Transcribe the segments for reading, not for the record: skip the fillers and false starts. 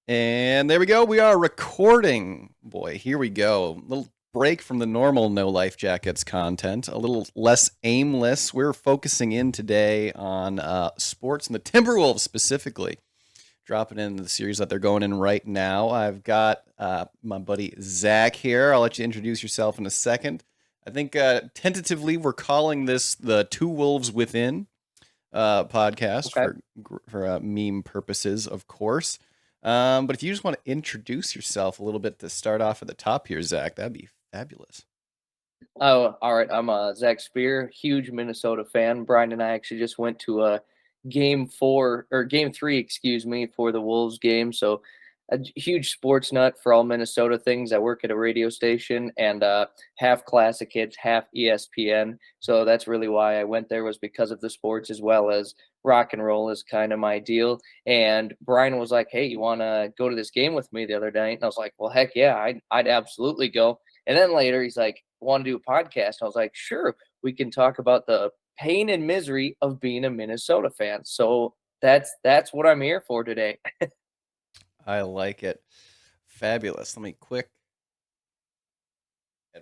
And there we go. We are recording. Boy, here we go. Little break from the normal No Life Jackets content. A little less aimless. We're focusing in today on sports and the Timberwolves specifically. Dropping in the series that they're going in right now. I've got my buddy Zach here. I'll let you introduce yourself in a second. I think tentatively we're calling this the Two Wolves Within podcast for meme purposes, of course. But if you just want to introduce yourself a little bit to start off at the top here, Zach, that'd be fabulous. Oh, all right. I'm Zach Spear, huge Minnesota fan. Brian and I actually just went to a game 3, excuse me, for the Wolves game. So a huge sports nut for all Minnesota things. I work at a radio station and half Classic Hits, half ESPN. So that's really why I went there, was because of the sports, as well as rock and roll is kind of my deal. And Brian was like, "Hey, you want to go to this game with me the other night?" And I was like, "Well, heck yeah, I'd absolutely go." And then later he's like, "Want to do a podcast?" I was like, "Sure, we can talk about the pain and misery of being a Minnesota fan." So that's what I'm here for today. I like it. Fabulous. Let me get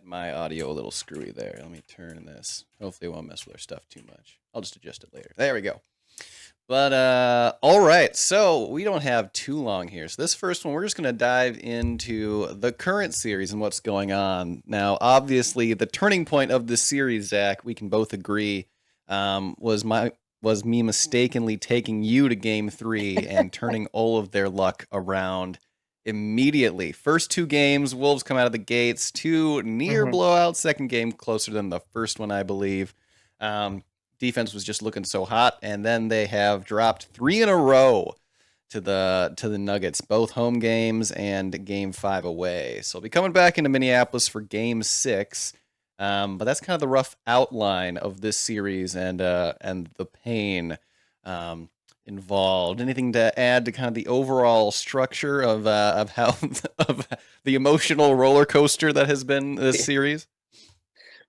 my audio a little screwy there. Let me turn this. Hopefully it won't mess with our stuff too much. I'll just adjust it later. There we go. But all right, so we don't have too long here. So this first one, we're just going to dive into the current series and what's going on. Now, obviously, the turning point of this series, Zach, we can both agree, was me mistakenly taking you to Game 3 and turning all of their luck around immediately. First 2 games, Wolves come out of the gates, 2 near blowouts. Second game closer than the first one, I believe. Defense was just looking so hot, and then they have dropped 3 in a row to the Nuggets, both home games and Game 5 away. So we'll be coming back into Minneapolis for Game 6, but that's kind of the rough outline of this series and the pain involved. Anything to add to kind of the overall structure of how of the emotional roller coaster that has been this series?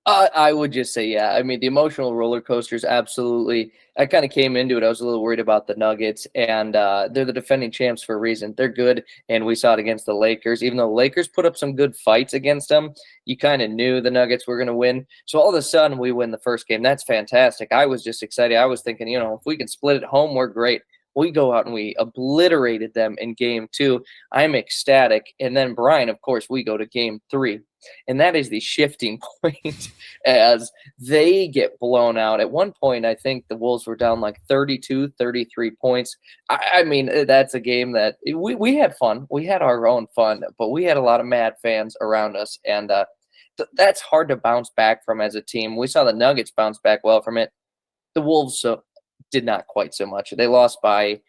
I would just say, yeah. I mean, the emotional roller coasters, absolutely. I kind of came into it. I was a little worried about the Nuggets, and they're the defending champs for a reason. They're good, and we saw it against the Lakers. Even though the Lakers put up some good fights against them, you kind of knew the Nuggets were going to win. So all of a sudden, we win the first game. That's fantastic. I was just excited. I was thinking, if we can split it home, we're great. We go out and we obliterated them in Game 2. I'm ecstatic. And then Brian, of course, we go to Game 3. And that is the shifting point as they get blown out. At one point, I think the Wolves were down like 32, 33 points. I mean, that's a game that we had fun. We had our own fun, but we had a lot of mad fans around us. And that's hard to bounce back from as a team. We saw the Nuggets bounce back well from it. The Wolves did not quite so much. They lost by,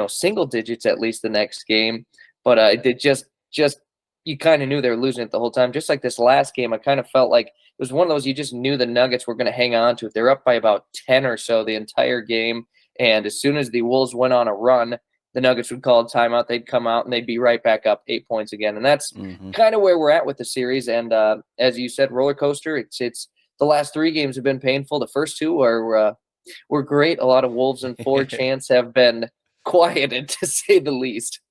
single digits at least the next game. But it just you kind of knew they were losing it the whole time. Just like this last game, I kind of felt like it was one of those you just knew the Nuggets were going to hang on to it. They're up by about 10 or so the entire game. And as soon as the Wolves went on a run, the Nuggets would call a timeout. They'd come out and they'd be right back up 8 points again. And that's kind of where we're at with the series. And as you said, roller coaster. It's the last 3 games have been painful. The first 2 were great. A lot of Wolves and 4 chants have been quieted, to say the least.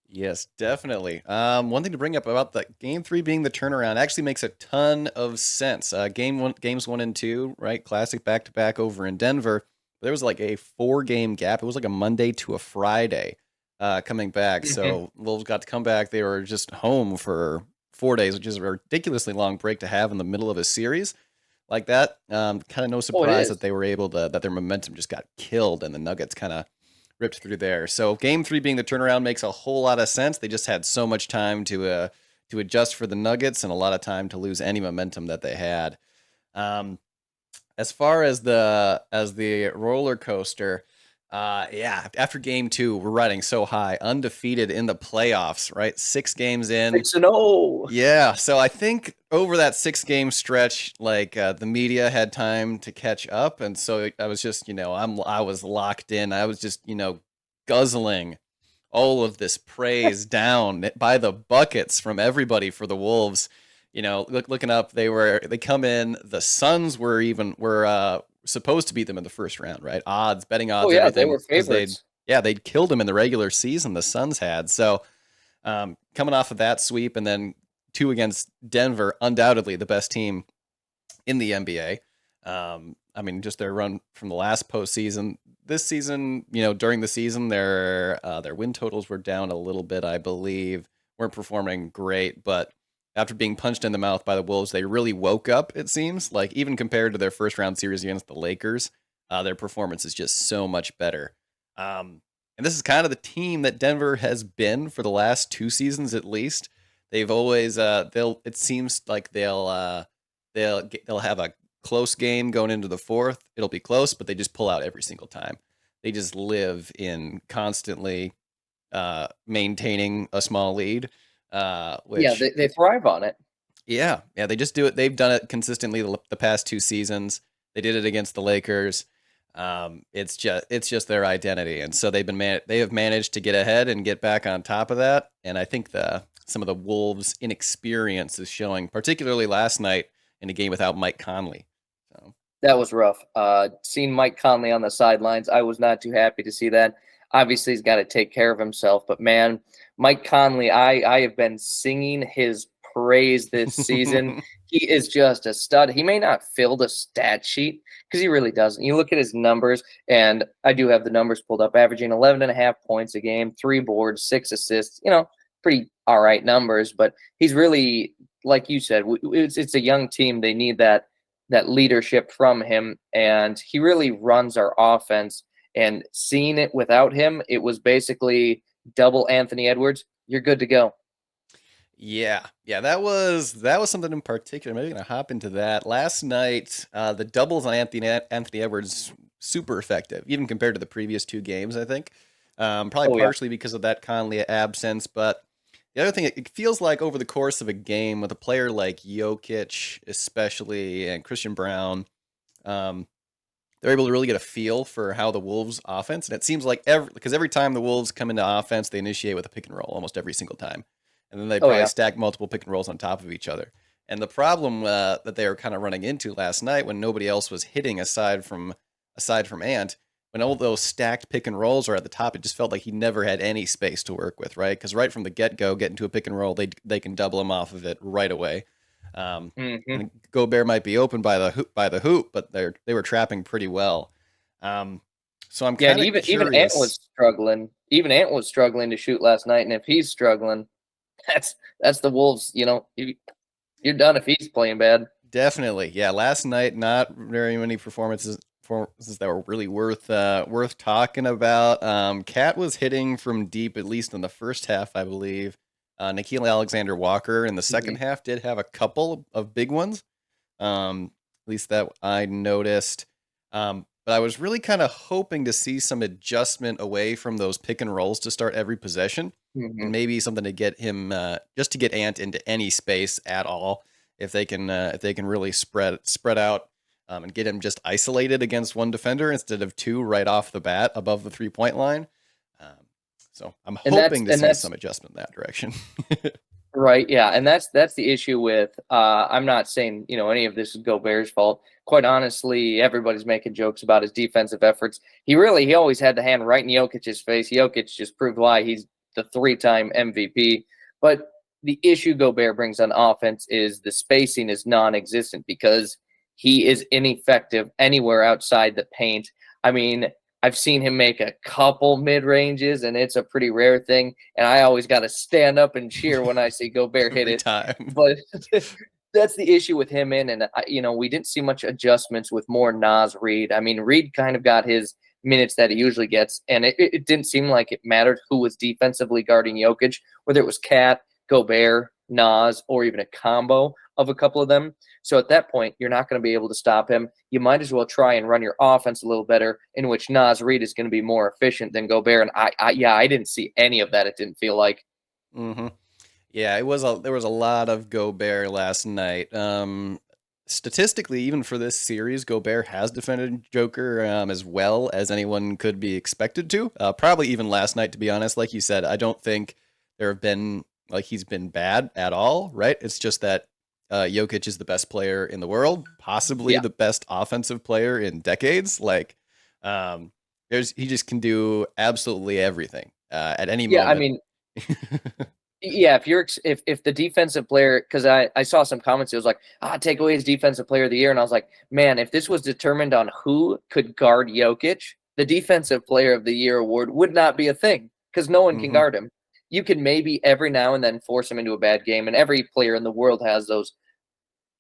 Yes, definitely. One thing to bring up about the Game 3 being the turnaround actually makes a ton of sense. Games 1 and 2, right? Classic back-to-back over in Denver. There was like a 4-game gap. It was like a Monday to a Friday coming back. So Wolves got to come back. They were just home for 4 days, which is a ridiculously long break to have in the middle of a series like that. Kind of no surprise that they were able to, that their momentum just got killed and the Nuggets kind of ripped through there. So Game 3 being the turnaround makes a whole lot of sense. They just had so much time to adjust for the Nuggets and a lot of time to lose any momentum that they had. As far as the roller coaster, after Game 2, we're riding so high, undefeated in the playoffs, right? 6 games in. 6-0. Yeah, so I think over that 6-game stretch, the media had time to catch up, and so I was just, I was locked in. I was just, guzzling all of this praise down by the buckets from everybody for the Wolves. Looking up, they come in. The Suns were supposed to beat them in the first round, right? Betting Oh odds, yeah, they everything, were because they'd favorites. yeah they'd killed them in the regular season. The Suns had so coming off of that sweep and then two against Denver, undoubtedly the best team in the NBA. I mean, just their run from the last postseason. This season, during the season, their win totals were down a little bit, I believe. Weren't performing great, but after being punched in the mouth by the Wolves, they really woke up. It seems like even compared to their first round series against the Lakers, their performance is just so much better. And this is kind of the team that Denver has been for the last two seasons at least. They've always they'll it seems like they'll have a close game going into the fourth. It'll be close, but they just pull out every single time. They just live in constantly maintaining a small lead, Yeah, which they thrive on it. yeah, they just do it. They've done it consistently the past two seasons. They did it against the Lakers. It's just their identity, and so they have managed to get ahead and get back on top of that. And I think some of the Wolves' inexperience is showing, particularly last night in a game without Mike Conley. So That was rough. Seeing Mike Conley on the sidelines, I was not too happy to see that. Obviously, he's got to take care of himself, but man, Mike Conley, I have been singing his praise this season. He is just a stud. He may not fill the stat sheet because he really doesn't. You look at his numbers, and I do have the numbers pulled up, averaging 11 and a half points a game, 3 boards, 6 assists, pretty all right numbers, but he's really, like you said, it's a young team. They need that leadership from him, and he really runs our offense. And seeing it without him, it was basically double Anthony Edwards. You're good to go. yeah, that was something in particular. Maybe gonna hop into that. Last night, the doubles on Anthony Edwards super effective, even compared to the previous two games. I think, probably Oh yeah. partially because of that Conley absence, but the other thing, it feels like over the course of a game with a player like Jokic, especially, and Christian Brown, um, they're able to really get a feel for how the Wolves offense. And it seems like every time the Wolves come into offense, they initiate with a pick and roll almost every single time, and then they Oh probably yeah. stack multiple pick and rolls on top of each other. And the problem that they were kind of running into last night, when nobody else was hitting aside from Ant, when all those stacked pick and rolls are at the top, it just felt like he never had any space to work with, right? Because right from the get go, get into a pick and roll, they can double him off of it right away. Um, Hmm. and Gobert might be open by the hoop, but they were trapping pretty well. Um, so I'm Yeah, and kind of even Ant was curious. struggling. Even Ant was struggling to shoot last night, and if he's struggling, that's the Wolves. You're done if he's playing bad. Definitely, yeah. Last night, not very many performances that were really worth talking about. Cat was hitting from deep, at least in the first half, I believe. Nikhil Alexander Walker in the second Mhm. half did have a couple of big ones. At least that I noticed. But I was really kind of hoping to see some adjustment away from those pick and rolls to start every possession, and Mhm. maybe something to get him, just to get Ant into any space at all. If they can really spread out, and get him just isolated against one defender instead of two right off the bat above the 3 point line. Um, so I'm And that's hoping to and see that's some adjustment in that direction. right, yeah, and that's the issue with. I'm not saying any of this is Gobert's fault. Quite honestly, everybody's making jokes about his defensive efforts. He always had the hand right in Jokic's face. Jokic just proved why he's the three-time MVP. But the issue Gobert brings on offense is the spacing is non-existent because he is ineffective anywhere outside the paint. I mean, I've seen him make a couple mid ranges, and it's a pretty rare thing. And I always got to stand up and cheer when I see Gobert hit Every it. time. But that's the issue with him. And we didn't see much adjustments with more Nas Reed. I mean, Reed kind of got his minutes that he usually gets, and it didn't seem like it mattered who was defensively guarding Jokic, whether it was Cat, Gobert, Nas, or even a combo of a couple of them. So at that point, you're not going to be able to stop him. You might as well try and run your offense a little better, in which Nas Reed is going to be more efficient than Gobert. And I didn't see any of that. It didn't feel like. Hmm. Yeah, there was a lot of Gobert last night. statistically, even for this series, Gobert has defended Joker as well as anyone could be expected to. Probably even last night, to be honest. Like you said, I don't think there have been like he's been bad at all. Right? It's just that Jokic is the best player in the world, possibly Yeah. the best offensive player in decades. Like, um, he just can do absolutely everything at any Yeah, I moment. mean, yeah, if the defensive player, because I saw some comments, it was like, take away his defensive player of the year, and I was like, man, if this was determined on who could guard Jokic, the defensive player of the year award would not be a thing because no one can Hmm. guard him. You can maybe every now and then force him into a bad game, and every player in the world has those,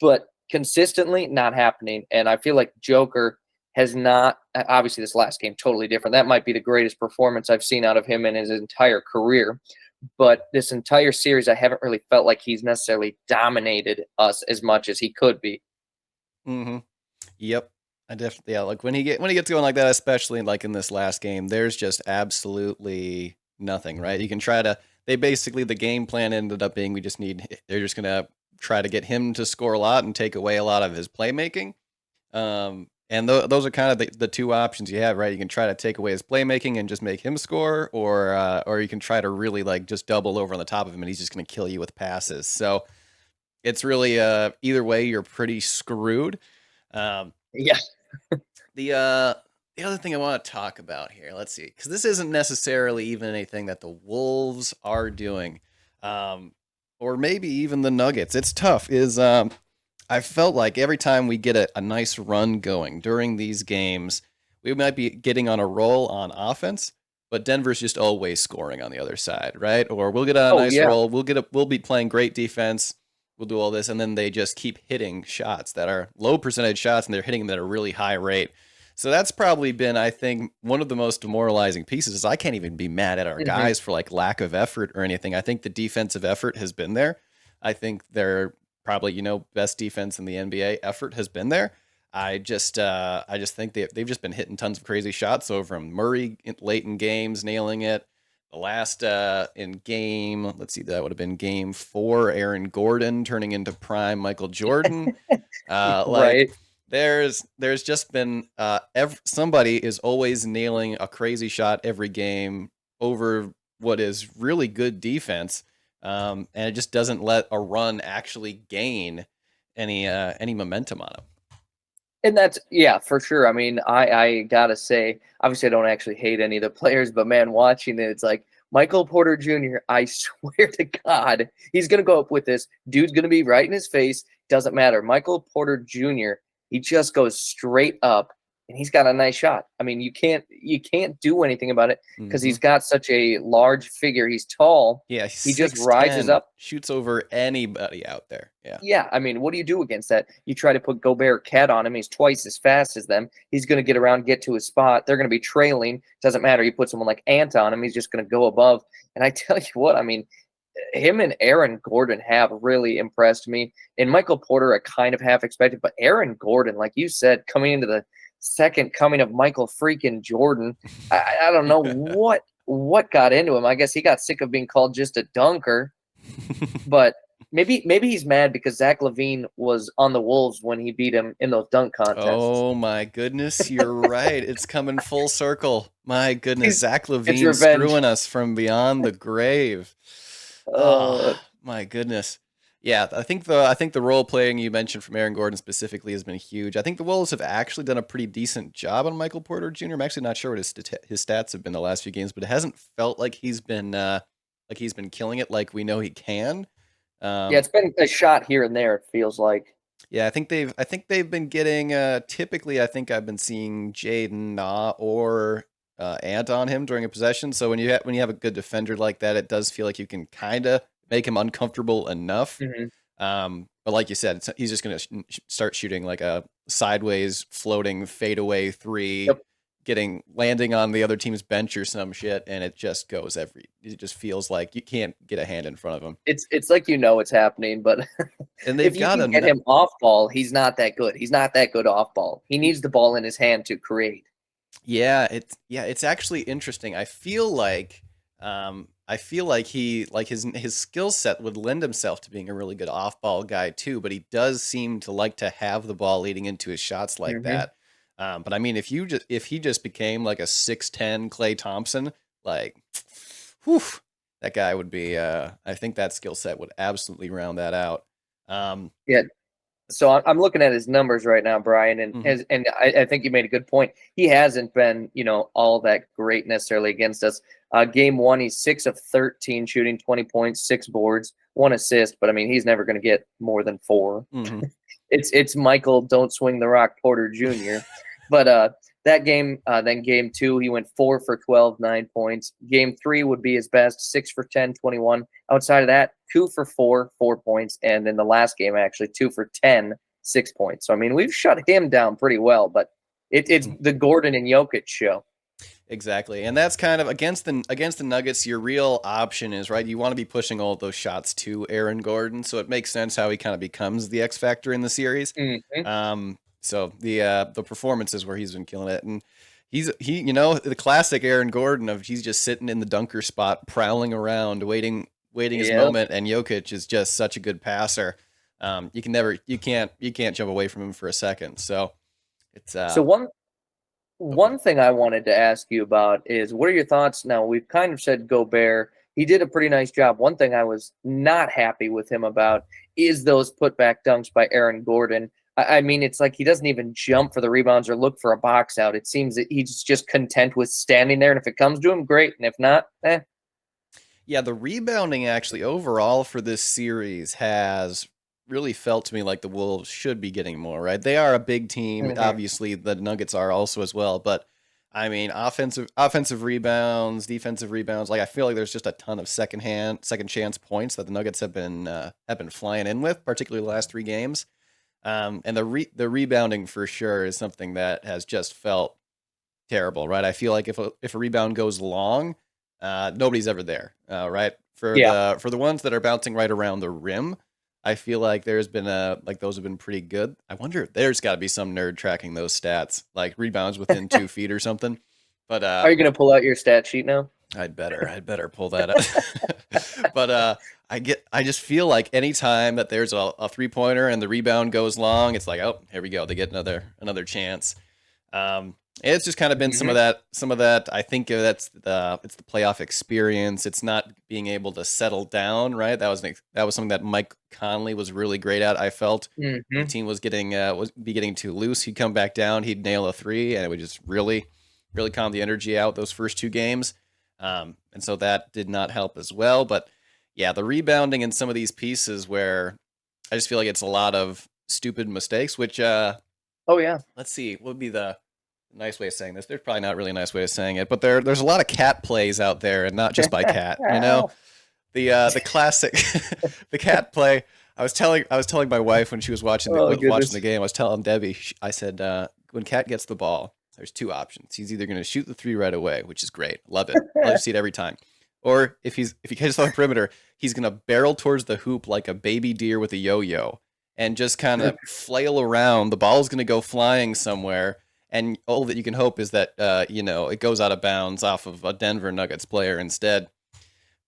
but consistently not happening. And I feel like Joker has not, obviously this last game totally different. That might be the greatest performance I've seen out of him in his entire career. But this entire series, I haven't really felt like he's necessarily dominated us as much as he could be. Hmm. Yep. I definitely, yeah, like when he gets going like that, especially like in this last game, there's just absolutely nothing, right? You can try to they basically the game plan ended up being they're just gonna try to get him to score a lot and take away a lot of his playmaking. And those are kind of the two options you have, right? You can try to take away his playmaking and just make him score, or you can try to really like just double over on the top of him and he's just gonna kill you with passes. So it's really either way you're pretty screwed. Um, Yeah. the other thing I want to talk about here, let's see, because this isn't necessarily even anything that the Wolves are doing, um, or maybe even the Nuggets. It's tough. I felt like every time we get a nice run going during these games, we might be getting on a roll on offense, but Denver's just always scoring on the other side, right? Or we'll get on a Oh nice yeah. roll, we'll be playing great defense, we'll do all this, and then they just keep hitting shots that are low percentage shots, and they're hitting them at a really high rate. So that's probably been, I think, one of the most demoralizing pieces. Is I can't even be mad at our Hmm. guys for like lack of effort or anything. I think the defensive effort has been there. I think they're probably best defense in the NBA effort has been there. I just think they've just been hitting tons of crazy shots over him. Murray late in games nailing it. The last in game, let's see, that would have been game 4. Aaron Gordon turning into prime Michael Jordan. Like Right. there's just been somebody is always nailing a crazy shot every game over what is really good defense, and it just doesn't let a run actually gain any momentum on him. And that's, yeah, for sure. I mean, I gotta say, obviously I don't actually hate any of the players, but man, watching it, it's like Michael Porter Jr., I swear to God, he's gonna go up with this. Dude's gonna be right in his face. Doesn't matter. Michael Porter Jr., he just goes straight up and he's got a nice shot. I mean, you can't do anything about it because Hmm. he's got such a large figure. He's tall. Yeah, he's He just six rises ten, up. shoots over anybody out there. Yeah. Yeah, I mean, what do you do against that? You try to put Gobert Cat on him. He's twice as fast as them. He's going to get around, get to his spot. They're going to be trailing. Doesn't matter. You put someone like Ant on him. He's just going to go above. And I tell you what, I mean, him and Aaron Gordon have really impressed me. And Michael Porter, I kind of half expected, but Aaron Gordon, like you said, coming into the second coming of Michael freaking Jordan, I don't know what got into him. I guess he got sick of being called just a dunker, but maybe he's mad because Zach LaVine was on the Wolves when he beat him in those dunk contests. Oh my goodness, you're right. It's coming full circle. My goodness, He's Zach it's Levine revenge. screwing us from beyond the grave. Oh Uh, my goodness. Yeah, I think the role playing you mentioned from Aaron Gordon specifically has been huge. I think the Wolves have actually done a pretty decent job on Michael Porter Jr. I'm actually not sure what his stats have been the last few games, but it hasn't felt like he's been killing it like we know he can. yeah, Um, it's been a shot here and there. It feels like. yeah, I think they've been getting typically I think I've been seeing Jaden Na or Ant on him during a possession. So when you have a good defender like that, it does feel like you can kind of make him uncomfortable enough. Mhm. But like you said, he's just going to start shooting like a sideways floating fadeaway three, Yep. landing on the other team's bench or some shit, and it just feels like you can't get a hand in front of him. It's like it's happening, but And they've if you got can get a him off ball, he's not that good. He's not that good off ball. He needs the ball in his hand to create. Yeah, it's actually interesting. I feel like I feel like his skill set would lend himself to being a really good off ball guy too, but he does seem to like to have the ball leading into his shots like Hmm. that. But I mean, if he just became like a 6'10" Clay Thompson, like, whew, that guy would be. I think that skill set would absolutely round that out. Um, Yeah. So I'm looking at his numbers right now, Brian, and mhm, I think you made a good point. He hasn't been, all that great necessarily against us. Game one, he's 6 of 13 shooting, 20 points, 6 boards, 1 assist. But I mean, he's never going to get more than four. mhm, It's Michael Don't Swing the Rock Porter Jr. But that game, then game two, he went 4 for 12, 9 points. Game three would be his best, 6 for 10, 21. Outside of that, 2 for 4, 4 points. And in the last game, actually, 2 for 10, 6 points. So, I mean, we've shut him down pretty well, but it's mhm. the Gordon and Jokic show. Exactly. And that's kind of against the Nuggets, your real option is, right, you want to be pushing all of those shots to Aaron Gordon, so it makes sense how he kind of becomes the X factor in the series. Hmm. So the performances where he's been killing it, and he the classic Aaron Gordon of he's just sitting in the dunker spot prowling around waiting his Yep. moment, and Jokic is just such a good passer. You can't jump away from him for a second. So it's So oh, go one ahead. thing I wanted to ask you about is what are your thoughts now? We've kind of said Gobert. He did a pretty nice job. One thing I was not happy with him about is those putback dunks by Aaron Gordon. I mean, it's like he doesn't even jump for the rebounds or look for a box out. It seems that he's just content with standing there. And if it comes to him, great. And if not, eh. Yeah, the rebounding actually overall for this series has really felt to me like the Wolves should be getting more, right? They are a big team. Mhm. Obviously, the Nuggets are also as well, but I mean, offensive rebounds, defensive rebounds, like I feel like there's just a ton of second chance points that the Nuggets have been flying in with, particularly the last 3 games. And the rebounding for sure is something that has just felt terrible, right? I feel like if a rebound goes long, nobody's ever there, right? For Yeah. the ones that are bouncing right around the rim, I feel like there's been those have been pretty good. I wonder if there's got to be some nerd tracking those stats, like rebounds within 2 feet or something. But Are you going to pull out your stat sheet now? I'd better pull that up. But I just feel like anytime that there's a 3-pointer and the rebound goes long, it's like, oh, here we go. They get another chance. It's just kind of been some of Hmm. that. Some of that. I think it's the playoff experience. It's not being able to settle down. Right. That was something that Mike Conley was really great at. I felt the Hmm. team was getting too loose. He'd come back down. He'd nail a three, and it would just really calm the energy out those first 2 games. And so that did not help as well. But yeah, the rebounding in some of these pieces where I just feel like it's a lot of stupid mistakes, which Oh, yeah. let's see, what would be the nice way of saying this? There's probably not really a nice way of saying it, but there's a lot of cat plays out there, and not just by cat. The classic the cat play. I was telling my wife when she was Oh, watching goodness. the game. I was telling Debbie. I said when Cat gets the ball, there's 2 options. He's either going to shoot the three right away, which is great, love it. I love to see it every time. Or if he catches on the perimeter, he's going to barrel towards the hoop like a baby deer with a yo-yo, and just kind of flail around. The ball's going to go flying somewhere, and all that you can hope is that it goes out of bounds off of a Denver Nuggets player instead.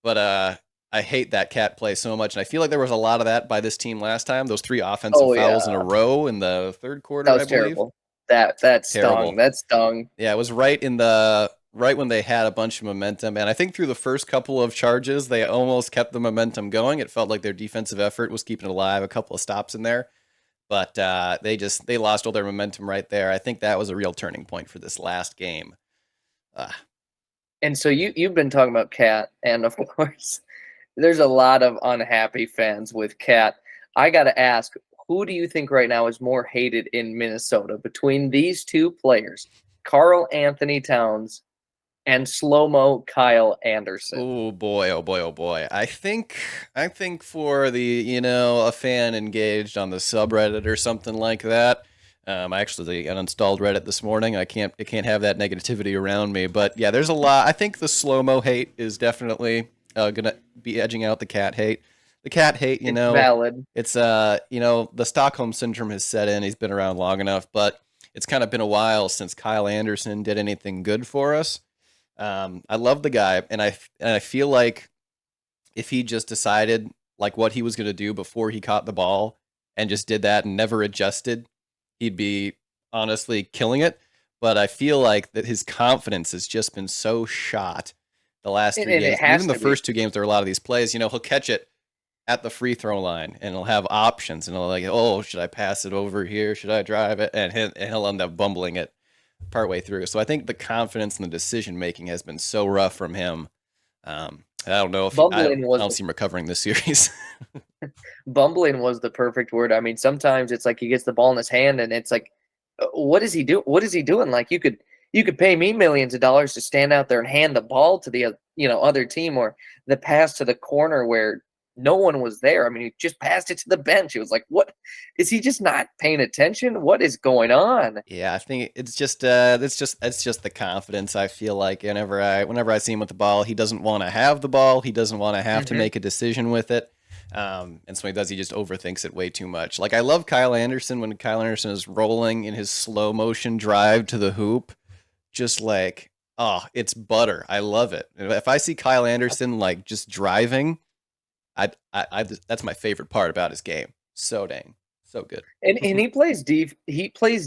But I hate that cat play so much, and I feel like there was a lot of that by this team last time. Those 3 offensive Oh, fouls in yeah. a row in the third That quarter, I was believe. terrible. That stung. Terrible. That stung. Yeah, it was right when they had a bunch of momentum, and I think through the first couple of charges, they almost kept the momentum going. It felt like their defensive effort was keeping it alive. A couple of stops in there, but they lost all their momentum right there. I think that was a real turning point for this last game. Uh, And so you've been talking about Cat, and of course, there's a lot of unhappy fans with Cat. I got to ask, who do you think right now is more hated in Minnesota between these two players, Carl Anthony Towns and slow mo Kyle Anderson? Oh boy, oh boy, oh boy. I think for the, a fan engaged on the subreddit or something like that. I actually uninstalled Reddit this morning. I can't have that negativity around me. But yeah, there's a lot. I think the slow-mo hate is definitely gonna be edging out the cat hate. The cat hate, It's valid. it's the Stockholm syndrome has set in. He's been around long enough, but it's kind of been a while since Kyle Anderson did anything good for us. I love the guy, and I feel like if he just decided like what he was going to do before he caught the ball and just did that and never adjusted, he'd be honestly killing it. But I feel like that his confidence has just been so shot the last three And it games, and even has the to be. first two games. There are a lot of these plays. You know, he'll catch it at the free throw line, and he'll have options, and he'll like, oh, should I pass it over here? Should I drive it? And he'll end up bumbling it partway through. So I think the confidence and the decision making has been so rough from him. I don't know if Bumbling I was don't see him recovering this series. Bumbling was the perfect word. I mean, sometimes it's like he gets the ball in his hand and it's like, what is he do? What is he doing? Like you could pay me millions of dollars to stand out there and hand the ball to the other team, or the pass to the corner where no one was there. I mean, he just passed it to the bench. It was like, what is he just not paying attention? What is going on? Yeah, I think it's just the confidence. I feel like whenever I see him with the ball, he doesn't want to have the ball. He doesn't want to have to Hmm. make a decision with it. And so when he does, he just overthinks it way too much. Like I love Kyle Anderson when Kyle Anderson is rolling in his slow motion drive to the hoop, just like oh, it's butter. I love it. If I see Kyle Anderson like just driving, I that's my favorite part about his game. So dang, so good. And he plays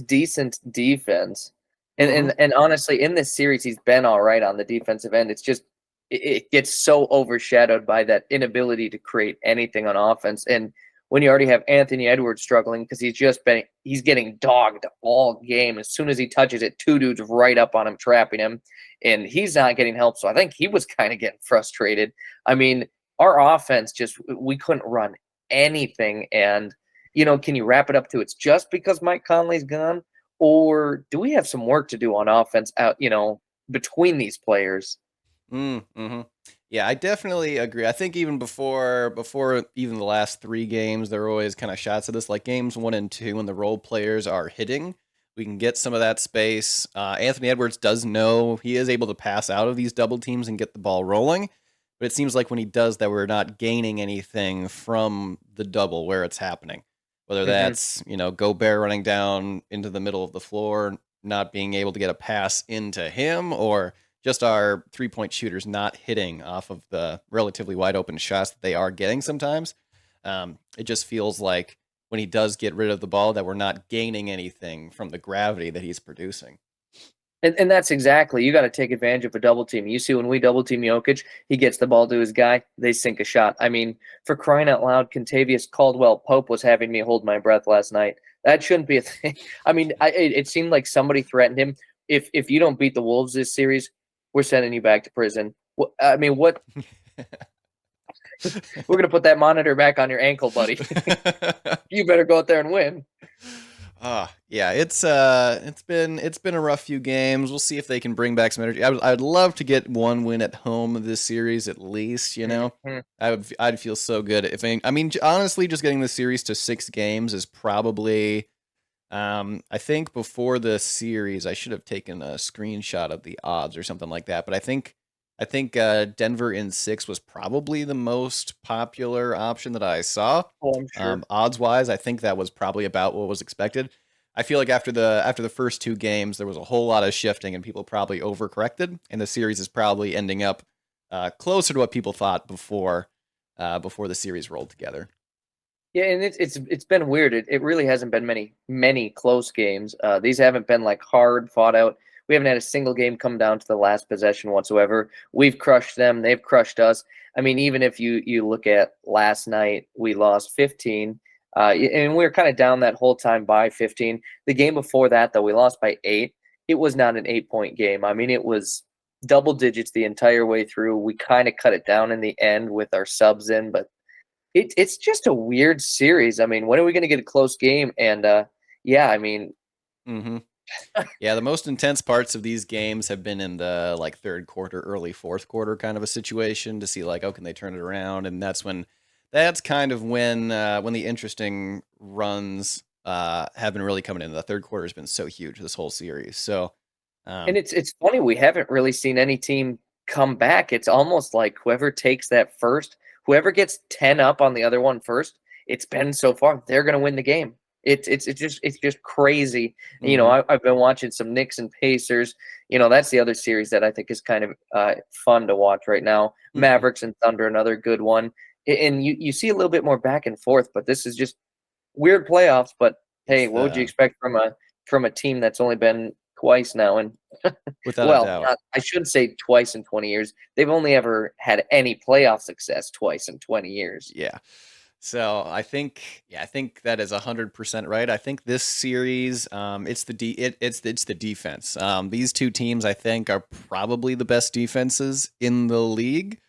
decent defense. And, Hmm. and and honestly, in this series, he's been all right on the defensive end. It's just it gets so overshadowed by that inability to create anything on offense. And when you already have Anthony Edwards struggling because he's getting dogged all game. As soon as he touches it, two dudes right up on him, trapping him, and he's not getting help. So I think he was kind of getting frustrated. I mean, our offense just we couldn't run anything. And can you wrap it up to it's just because Mike Conley's gone, or do we have some work to do on offense out, between these players? Mm-hmm. Yeah, I definitely agree. I think even before even the last three games, there were always kind of shots of this, like games 1 and 2, when the role players are hitting. We can get some of that space. Anthony Edwards does know he is able to pass out of these double teams and get the ball rolling, but it seems like when he does that, we're not gaining anything from the double where it's happening. Whether Hmm. that's Gobert running down into the middle of the floor, not being able to get a pass into him, or just our 3-point shooters not hitting off of the relatively wide open shots that they are getting sometimes. It just feels like when he does get rid of the ball that we're not gaining anything from the gravity that he's producing. And that's exactly, you got to take advantage of a double team. You see, when we double team Jokic, he gets the ball to his guy, they sink a shot. I mean, for crying out loud, Contavious Caldwell Pope was having me hold my breath last night. That shouldn't be a thing. I mean, it seemed like somebody threatened him. If you don't beat the Wolves this series, we're sending you back to prison. I mean, what? We're gonna put that monitor back on your ankle, buddy. You better go out there and win. Yeah, it's been a rough few games. We'll see if they can bring back some energy. I'd love to get one win at home this series at least. Mhm. I'd feel so good if I mean honestly, just getting the series to 6 games is probably. I think before the series, I should have taken a screenshot of the odds or something like that. But I think Denver in 6 was probably the most popular option that I saw. Oh, I'm sure. Odds wise, I think that was probably about what was expected. I feel like after the first 2 games, there was a whole lot of shifting and people probably overcorrected, and the series is probably ending up closer to what people thought before the series rolled together. Yeah, and it's been weird. It really hasn't been many close games. These haven't been like hard fought out. We haven't had a single game come down to the last possession whatsoever. We've crushed them. They've crushed us. I mean, even if you look at last night, we lost 15, and we were kind of down that whole time by 15. The game before that, though, we lost by 8. It was not an 8-point game. I mean, it was double digits the entire way through. We kind of cut it down in the end with our subs in, but it's just a weird series. I mean, when are we going to get a close game? And yeah, I mean, Hmm. Yeah, the most intense parts of these games have been in the like third quarter, early fourth quarter kind of a situation to see like, oh, can they turn it around? And that's kind of when the interesting runs have been really coming in. The third quarter has been so huge this whole series. So and um, it's funny we haven't really seen any team come back. It's almost like whoever takes that first, whoever gets 10 up on the other one first, it's been so far they're going to win the game. It's just crazy. Hmm. I've been watching some Knicks and Pacers. That's the other series that I think is kind of fun to watch right now. Hmm. Mavericks and Thunder, another good one. And you see a little bit more back and forth, but this is just weird playoffs. But It's hey, what would you the expect from a team that's only been twice now? And without a well, doubt. I shouldn't say twice in 20 years. They've only ever had any playoff success twice in 20 years. Yeah. So I think that is 100% right. I think this series, it's the defense. These two teams, I think, are probably the best defenses in the league.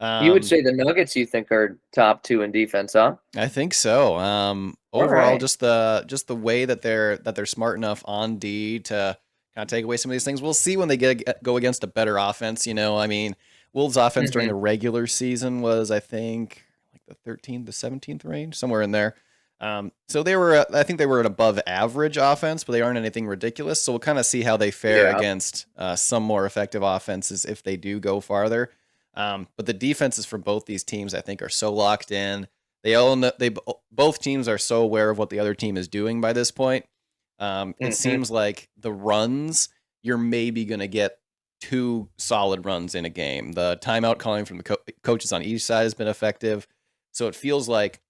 You would Um, say the Nuggets you think are top two in defense, huh? I think so. All Overall, right. just the way that they're smart enough on D to kind of take away some of these things. We'll see when they go against a better offense. I mean, Wolves' offense during Hmm. the regular season was, I think, like the 13th to 17th range, somewhere in there. So I think they were an above average offense, but they aren't anything ridiculous. So we'll kind of see how they fare Yeah. against some more effective offenses if they do go farther. But the defenses for both these teams, I think, are so locked in. Both teams are so aware of what the other team is doing by this point. It Hmm. seems like the runs, you're maybe going to get two solid runs in a game. The timeout calling from the coaches on each side has been effective. So it feels like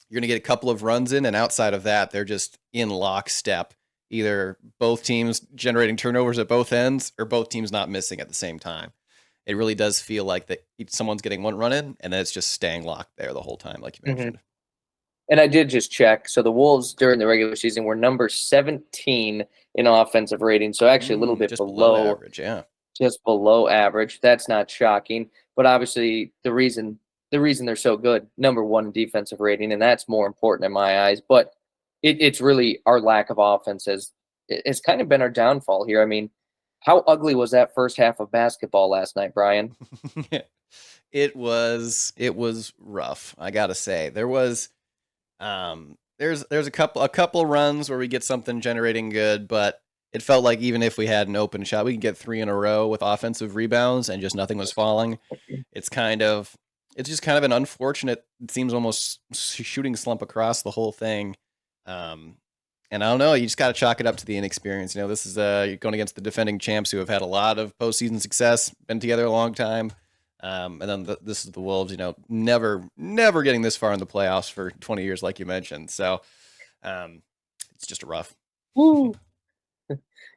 you're going to get a couple of runs in, and outside of that, they're just in lockstep. Either both teams generating turnovers at both ends or both teams not missing at the same time. It really does feel like that someone's getting one run in, and then it's just staying locked there the whole time, like you Hmm. mentioned. And I did just check. So the Wolves during the regular season were number 17 in offensive rating. So actually a little bit Just below below, average, yeah. just below average. That's not shocking. But obviously the reason they're so good, number one in defensive rating, and that's more important in my eyes. But it's really our lack of offense has kind of been our downfall here. I mean, how ugly was that first half of basketball last night, Brian? It was rough. I gotta say, there's a couple runs where we get something generating good, but it felt like even if we had an open shot, we could get three in a row with offensive rebounds and just nothing was falling. It's kind of it's just kind of an unfortunate. It seems almost shooting slump across the whole thing. Um, and I don't know. You just got to chalk it up to the inexperience. This is you're going against the defending champs who have had a lot of postseason success, been together a long time. And then this is the Wolves. Never getting this far in the playoffs for 20 years, like you mentioned. So um, it's just rough. Woo!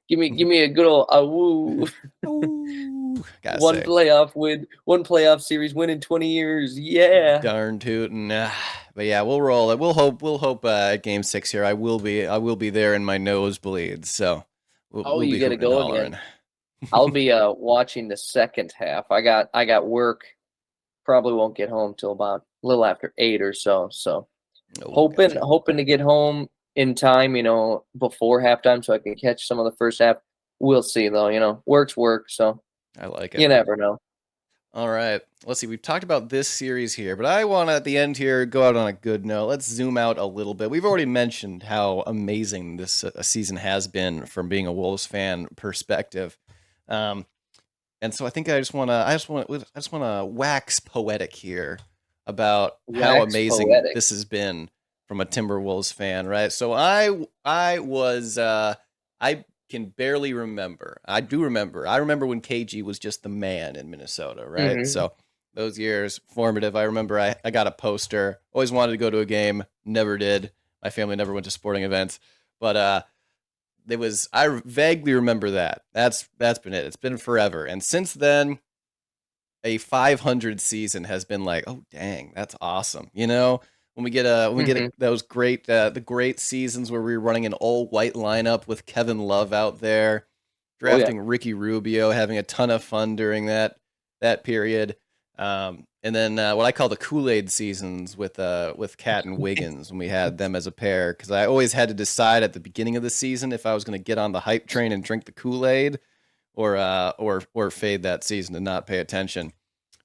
Give me a good old woo. Ooh, gotta One say, playoff win, one playoff series win in 20 years. Yeah. darn tootin'. But yeah, we'll roll it. We'll hope at Game 6 here. I will be there in my nosebleeds. So we'll, Oh, we'll you be got to hooting and go again. hollering. I'll be watching the second half. I got work. Probably won't get home till about a little after 8 or so. So Oh, hoping gotcha. hoping to get home in time, before halftime so I can catch some of the first half. We'll see though, work's work, so I like it. you never know. All right. Let's see. We've talked about this series here, but I want to, at the end here, go out on a good note. Let's zoom out a little bit. We've already mentioned how amazing this season has been from being a Wolves fan perspective. Um, and so I think I just want to wax poetic here about how Wax amazing poetic. this has been from a Timberwolves fan, right? So I can barely remember. I do remember. I remember when KG was just the man in Minnesota, right? Hmm. So those years formative. I remember I got a poster. Always wanted to go to a game, never did. My family never went to sporting events, but I vaguely remember that. That's been it. It's been forever. And since then, a 500 season has been like, oh dang, that's awesome. When we get Hmm. those great the great seasons where we were running an all white lineup with Kevin Love out there, Oh yeah. drafting Ricky Rubio, having a ton of fun during that period. And then what I call the Kool-Aid seasons with Cat and Wiggins when we had them as a pair, because I always had to decide at the beginning of the season if I was going to get on the hype train and drink the Kool-Aid or fade that season and not pay attention.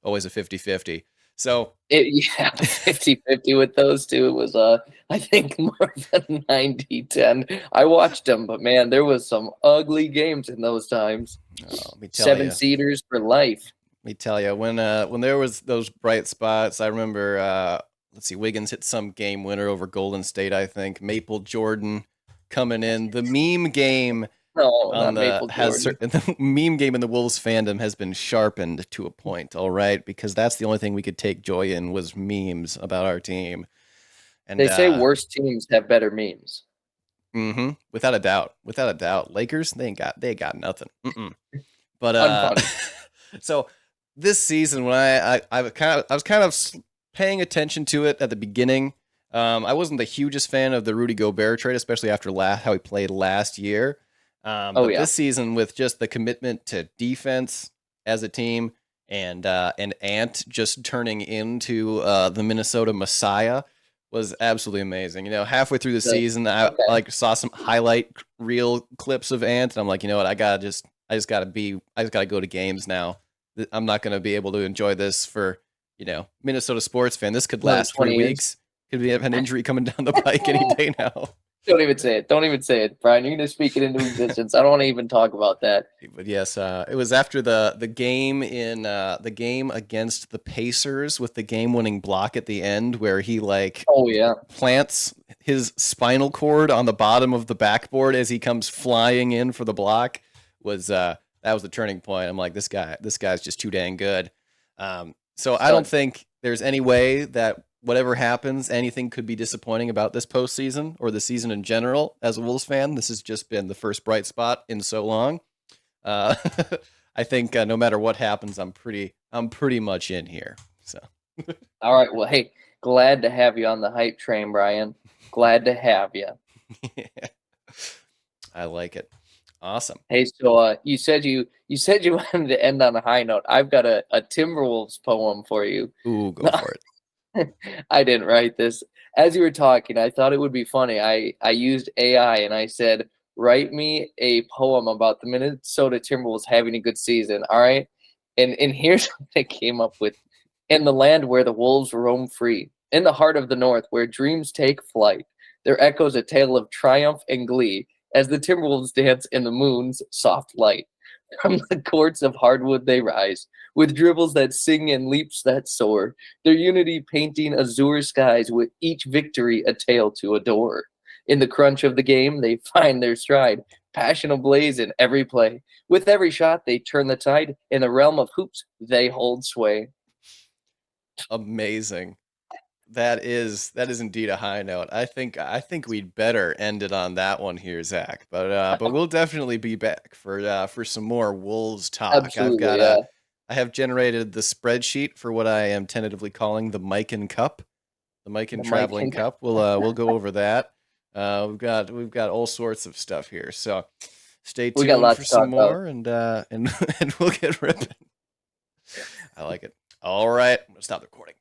Always a 50-50. So Yeah, 50-50 with those two. It was I think more than 90-10. I watched them, but man, there was some ugly games in those times. let me tell Seven you, seaters for life. when there was those bright spots, I remember let's see, Wiggins hit some game winner over Golden State, I think. Maple Jordan coming in. The meme game No, on not the Maple Jordan. the meme game in the Wolves fandom has been sharpened to a point, all right, because that's the only thing we could take joy in was memes about our team. And They say worse teams have better memes. without a doubt, without a doubt, Lakers they ain't got nothing. But Unfunny. so this season when I was kind of paying attention to it at the beginning. I wasn't the hugest fan of the Rudy Gobert trade, especially after how he played last year. Oh But yeah. this season, with just the commitment to defense as a team, and Ant just turning into the Minnesota Messiah, was absolutely amazing. You know, halfway through the season, I Okay. like saw some highlight reel clips of Ant, and I'm like, you know what, I just gotta go to games now. I'm not gonna be able to enjoy this for Minnesota sports fan. This could Another last 20 3 years. weeks. Could be have an injury coming down the pike any day now. Don't even say it. Don't even say it, Brian. You're gonna speak it into existence. I don't want to even talk about that. But yes, it was after the game in the game against the Pacers with the game-winning block at the end, where he Oh yeah. plants his spinal cord on the bottom of the backboard as he comes flying in for the block. That was the turning point. I'm like, this guy's just too dang good. So I don't think there's any way that whatever happens, anything could be disappointing about this postseason or the season in general. As a Wolves fan, this has just been the first bright spot in so long. I think no matter what happens, I'm pretty much in here. So, All right. Well, hey, glad to have you on the hype train, Brian. Glad to have you. yeah, I like it. Awesome. Hey, so you said you wanted to end on a high note. I've got a Timberwolves poem for you. Ooh, go for it. I didn't write this. As you were talking, I thought it would be funny. I used AI and I said, write me a poem about the Minnesota Timberwolves having a good season. All right. And here's what I came up with. In the land where the wolves roam free, in the heart of the north where dreams take flight, there echoes a tale of triumph and glee as the Timberwolves dance in the moon's soft light. From the courts of hardwood they rise, with dribbles that sing and leaps that soar, their unity painting azure skies with each victory a tale to adore. In the crunch of the game, they find their stride, passion ablaze in every play. With every shot, they turn the tide. In the realm of hoops, they hold sway. Amazing. That is indeed a high note. I think we'd better end it on that one here, Zach. But we'll definitely be back for some more Wolves talk. Absolutely, yeah. I have generated the spreadsheet for what I am tentatively calling the Mike and Cup, the Mike and The Traveling Mike and Cup. We'll go over that. We've got all sorts of stuff here. So stay we got tuned lots for to some talk about. more and and we'll get ripping. I like it. All right, I'm gonna stop the recording.